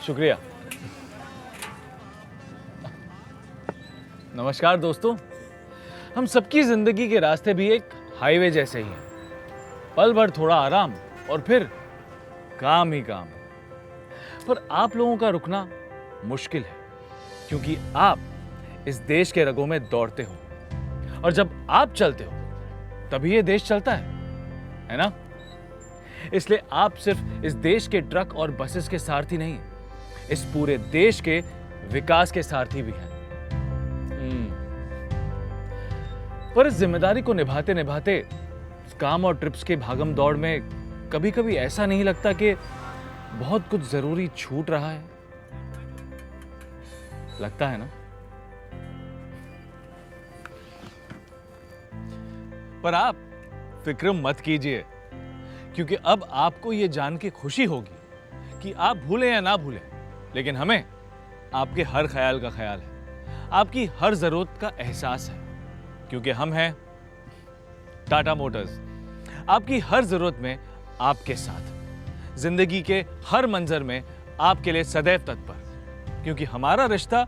शुक्रिया। नमस्कार दोस्तों। हम सबकी जिंदगी के रास्ते भी एक हाईवे जैसे ही हैं। पल भर थोड़ा आराम और फिर काम ही काम। पर आप लोगों का रुकना मुश्किल है, क्योंकि आप इस देश के रगों में दौड़ते हो, और जब आप चलते हो तभी ये देश चलता है ना? इसलिए आप सिर्फ इस देश के ट्रक और बसेस के सारथी नहीं, इस पूरे देश के विकास के सारथी भी हैं। पर इस जिम्मेदारी को निभाते निभाते काम और ट्रिप्स के भागम दौड़ में कभी कभी ऐसा नहीं लगता कि बहुत कुछ जरूरी छूट रहा है? लगता है ना? पर आप फिक्र मत कीजिए, क्योंकि अब आपको यह जान के खुशी होगी कि आप भूलें या ना भूलें, लेकिन हमें आपके हर ख्याल का ख्याल है, आपकी हर जरूरत का एहसास है, क्योंकि हम हैं टाटा मोटर्स। आपकी हर जरूरत में आपके साथ, जिंदगी के हर मंजर में आपके लिए सदैव तत्पर, क्योंकि हमारा रिश्ता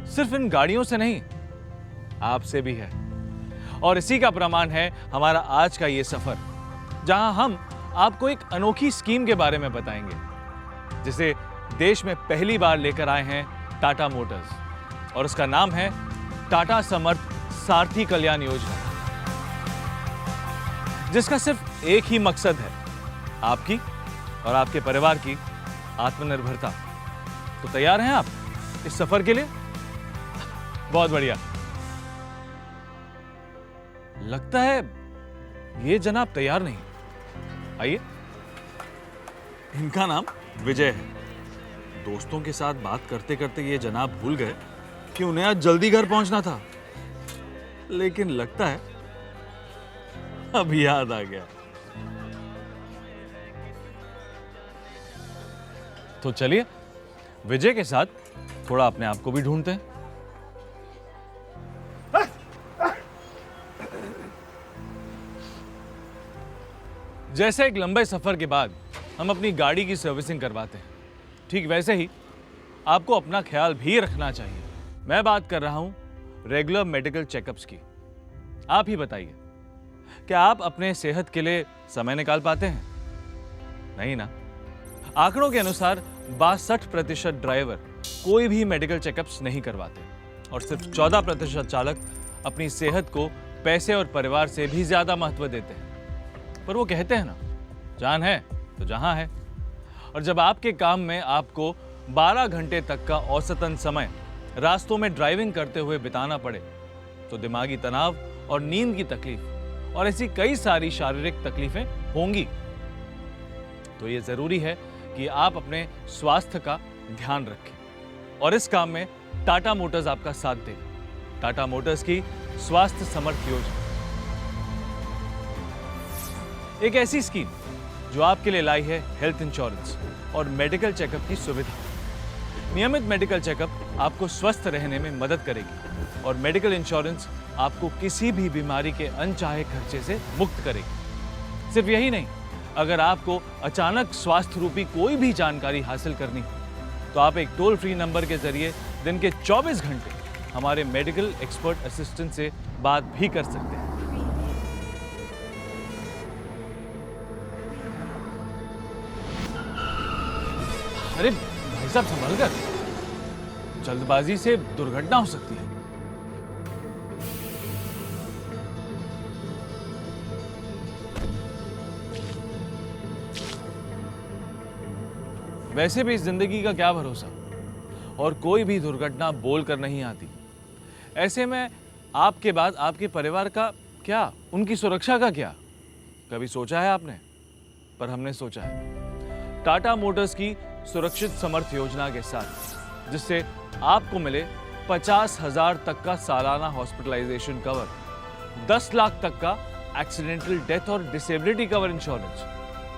सिर्फ इन गाड़ियों से नहीं, आपसे भी है। और इसी का प्रमाण है हमारा आज का ये सफर, जहां हम आपको एक अनोखी स्कीम के बारे में बताएंगे, जिसे देश में पहली बार लेकर आए हैं टाटा मोटर्स, और उसका नाम है टाटा समर्थ सारथी कल्याण योजना, जिसका सिर्फ एक ही मकसद है, आपकी और आपके परिवार की आत्मनिर्भरता। तो तैयार हैं आप इस सफर के लिए? बहुत बढ़िया। लगता है ये जनाब तैयार नहीं। आइए। इनका नाम विजय है। दोस्तों के साथ बात करते करते ये जनाब भूल गए कि उन्हें आज जल्दी घर पहुंचना था, लेकिन लगता है अब याद आ गया। तो चलिए विजय के साथ थोड़ा अपने आप को भी ढूंढते हैं। जैसे एक लंबे सफर के बाद हम अपनी गाड़ी की सर्विसिंग करवाते हैं, ठीक वैसे ही आपको अपना ख्याल भी रखना चाहिए। मैं बात कर रहा हूं रेगुलर मेडिकल चेकअप्स की। आप ही बताइए, क्या आप अपने सेहत के लिए समय निकाल पाते हैं? नहीं ना? आंकड़ों के अनुसार 62% ड्राइवर कोई भी मेडिकल चेकअप्स नहीं करवाते, और सिर्फ 14% चालक अपनी सेहत को पैसे और परिवार से भी ज्यादा महत्व देते हैं। पर वो कहते हैं ना, जान है तो जहां है। और जब आपके काम में आपको 12 घंटे तक का औसतन समय रास्तों में ड्राइविंग करते हुए बिताना पड़े, तो दिमागी तनाव और नींद की तकलीफ और ऐसी कई सारी शारीरिक तकलीफें होंगी। तो ये जरूरी है कि आप अपने स्वास्थ्य का ध्यान रखें, और इस काम में टाटा मोटर्स आपका साथ दे। टाटा मोटर्स की स्वास्थ्य समर्थ योजना, एक ऐसी स्कीम जो आपके लिए लाई है हेल्थ इंश्योरेंस और मेडिकल चेकअप की सुविधा। नियमित मेडिकल चेकअप आपको स्वस्थ रहने में मदद करेगी, और मेडिकल इंश्योरेंस आपको किसी भी बीमारी के अनचाहे खर्चे से मुक्त करेगी। सिर्फ यही नहीं, अगर आपको अचानक स्वास्थ्य रूपी कोई भी जानकारी हासिल करनी हो, तो आप एक टोल फ्री नंबर के जरिए दिन के 24 घंटे हमारे मेडिकल एक्सपर्ट असिस्टेंट से बात भी कर सकते हैं। अरे भाई साहब, संभल कर, जल्दबाजी से दुर्घटना हो सकती है। वैसे भी इस जिंदगी का क्या भरोसा, और कोई भी दुर्घटना बोल कर नहीं आती। ऐसे में आपके बाद आपके परिवार का क्या, उनकी सुरक्षा का क्या? कभी सोचा है आपने? पर हमने सोचा है। टाटा मोटर्स की सुरक्षित समर्थ योजना के साथ, जिससे आपको मिले 50,000 तक का सालाना हॉस्पिटलाइजेशन कवर, 10 लाख तक का एक्सीडेंटल डेथ और डिसेबिलिटी कवर इंश्योरेंस,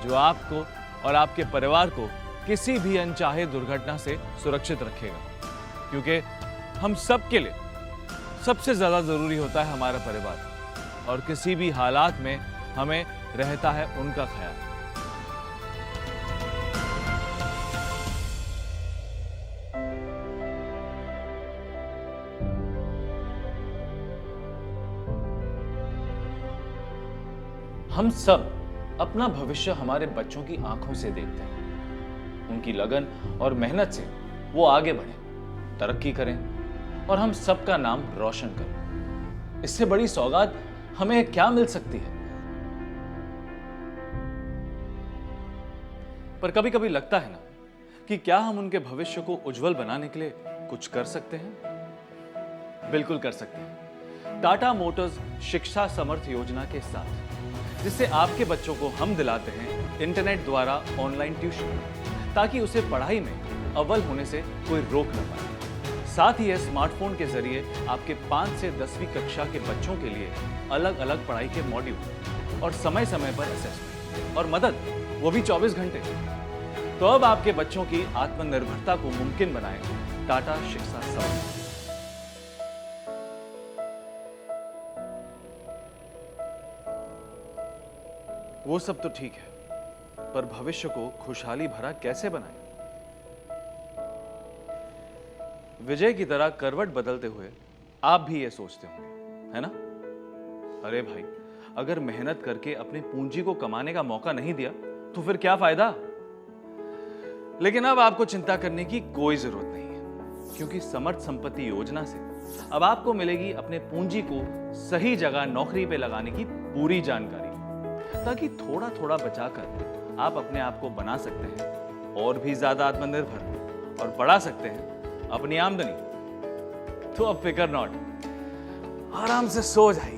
जो आपको और आपके परिवार को किसी भी अनचाहे दुर्घटना से सुरक्षित रखेगा। क्योंकि हम सब के लिए सबसे ज्यादा जरूरी होता है हमारा परिवार, और किसी भी हालात में हमें रहता है उनका ख्याल। हम सब अपना भविष्य हमारे बच्चों की आंखों से देखते हैं। उनकी लगन और मेहनत से वो आगे बढ़े, तरक्की करें और हम सबका नाम रोशन करें। इससे बड़ी सौगात हमें क्या मिल सकती है? पर कभी कभी लगता है ना कि क्या हम उनके भविष्य को उज्जवल बनाने के लिए कुछ कर सकते हैं? बिल्कुल कर सकते हैं। टाटा मोटर्स शिक्षा समर्थ योजना के साथ, जिससे आपके बच्चों को हम दिलाते हैं इंटरनेट द्वारा ऑनलाइन ट्यूशन, ताकि उसे पढ़ाई में अव्वल होने से कोई रोक न पाए। साथ ही स्मार्टफोन के जरिए आपके 5 से 10वीं कक्षा के बच्चों के लिए अलग अलग पढ़ाई के मॉड्यूल और समय समय पर असेसमेंट और मदद, वो भी 24 घंटे। तो अब आपके बच्चों की आत्मनिर्भरता को मुमकिन बनाए टाटा शिक्षा समर्थ। वो सब तो ठीक है, पर भविष्य को खुशहाली भरा कैसे बनाएं? विजय की तरह करवट बदलते हुए आप भी ये सोचते होंगे, है ना? अरे भाई, अगर मेहनत करके अपने पूंजी को कमाने का मौका नहीं दिया तो फिर क्या फायदा? लेकिन अब आपको चिंता करने की कोई जरूरत नहीं है, क्योंकि समर्थ संपत्ति योजना से अब आपको मिलेगी अपने पूंजी को सही जगह नौकरी पे लगाने की पूरी जानकारी, ताकि थोड़ा थोड़ा बचाकर आप अपने आप को बना सकते हैं और भी ज्यादा आत्मनिर्भर और बढ़ा सकते हैं अपनी आमदनी। तो अब फिकर नॉट, आराम से सो जाइए।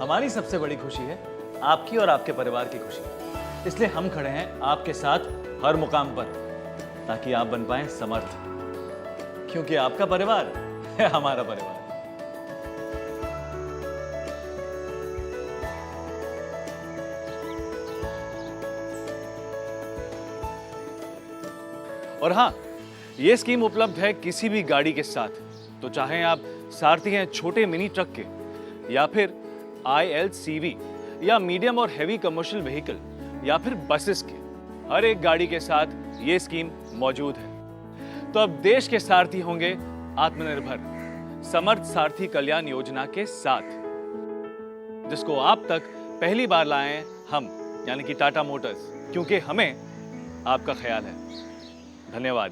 हमारी सबसे बड़ी खुशी है आपकी और आपके परिवार की खुशी। इसलिए हम खड़े हैं आपके साथ हर मुकाम पर, ताकि आप बन पाएं समर्थ, क्योंकि आपका परिवार है हमारा परिवार। और हाँ, यह स्कीम उपलब्ध है किसी भी गाड़ी के साथ, तो चाहे आप सारथी हैं छोटे मिनी ट्रक के, या फिर ILCV या मीडियम और हेवी कमर्शियल व्हीकल, या फिर बसेस के, हर एक गाड़ी के साथ ये स्कीम मौजूद है। तो अब देश के सारथी होंगे आत्मनिर्भर समर्थ सारथी कल्याण योजना के साथ, जिसको आप तक पहली बार लाए हैं हम, यानी कि टाटा मोटर्स, क्योंकि हमें आपका ख्याल है। धन्यवाद।